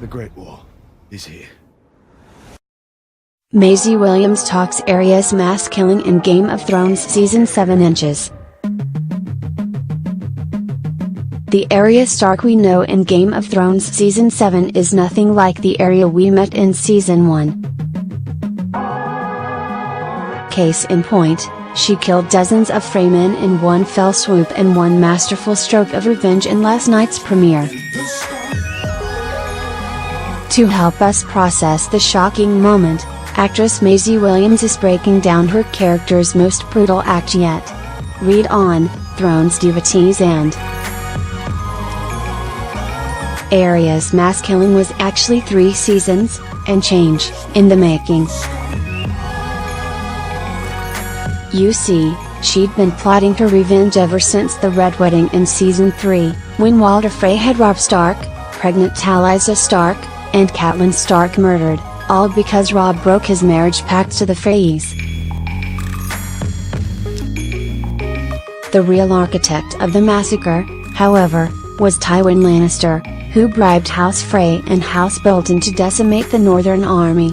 The Great War is here. Maisie Williams talks Arya's mass killing in Game of Thrones Season 7 inches. The Arya Stark we know in Game of Thrones Season 7 is nothing like the Arya we met in Season 1. Case in point, she killed dozens of Fremen in one fell swoop and one masterful stroke of revenge in last night's premiere. To help us process the shocking moment, actress Maisie Williams is breaking down her character's most brutal act yet. Read on, Thrones devotees and Arya's mass killing was actually 3 seasons, and change, in the making. You see, she'd been plotting her revenge ever since the Red Wedding in Season 3, when Walder Frey had Robb Stark, pregnant Talisa Stark, and Catelyn Stark murdered, all because Robb broke his marriage pact to the Freys. The real architect of the massacre, however, was Tywin Lannister, who bribed House Frey and House Bolton to decimate the Northern Army.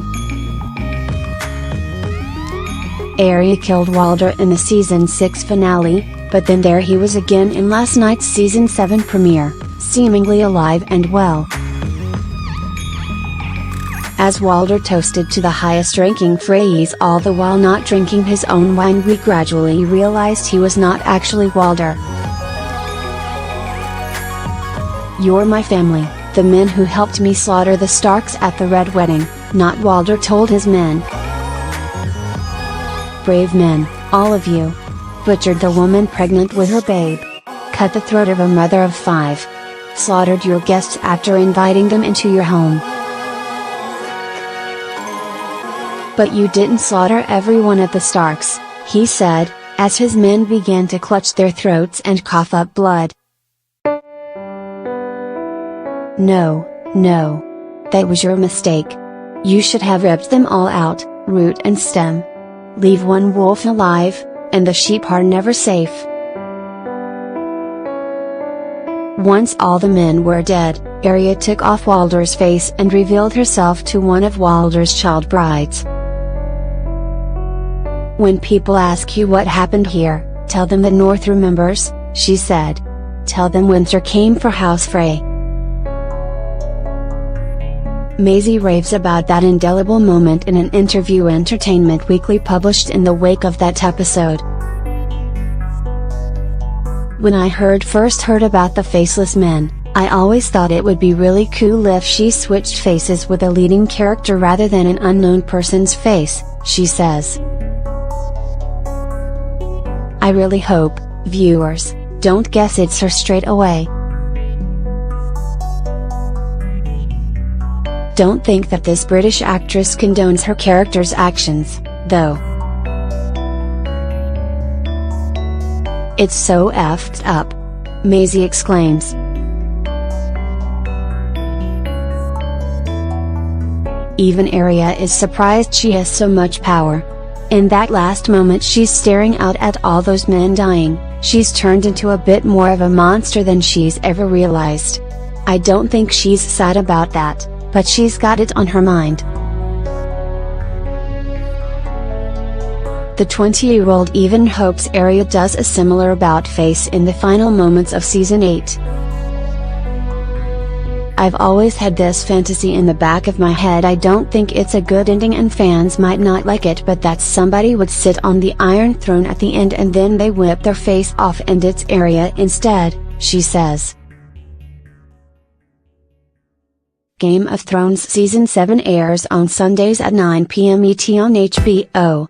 Arya killed Walder in the Season 6 finale, but then there he was again in last night's Season 7 premiere, seemingly alive and well. As Walder toasted to the highest-ranking Freys all the while not drinking his own wine, we gradually realized he was not actually Walder. "You're my family, the men who helped me slaughter the Starks at the Red Wedding," not Walder told his men. "Brave men, all of you. Butchered the woman pregnant with her babe. Cut the throat of a mother of 5. Slaughtered your guests after inviting them into your home. But you didn't slaughter everyone at the Starks," he said, as his men began to clutch their throats and cough up blood. No. That was your mistake. You should have ripped them all out, root and stem. Leave one wolf alive, and the sheep are never safe. Once all the men were dead, Arya took off Walder's face and revealed herself to one of Walder's child brides. "When people ask you what happened here, tell them the North remembers," she said. "Tell them winter came for House Frey." Maisie raves about that indelible moment in an interview Entertainment Weekly published in the wake of that episode. "When I first heard about the Faceless Men, I always thought it would be really cool if she switched faces with a leading character rather than an unknown person's face," she says. "I really hope, viewers, don't guess it's her straight away. Don't think that this British actress condones her character's actions, though. It's so effed up," Maisie exclaims. Even Arya is surprised she has so much power. In that last moment she's staring out at all those men dying, she's turned into a bit more of a monster than she's ever realized. I don't think she's sad about that, but she's got it on her mind. The 20-year-old even hopes Arya does a similar about-face in the final moments of Season 8. "I've always had this fantasy in the back of my head. I don't think it's a good ending and fans might not like it, but that somebody would sit on the Iron Throne at the end and then they whip their face off and it's Arya instead," she says. Game of Thrones Season 7 airs on Sundays at 9 p.m. ET on HBO.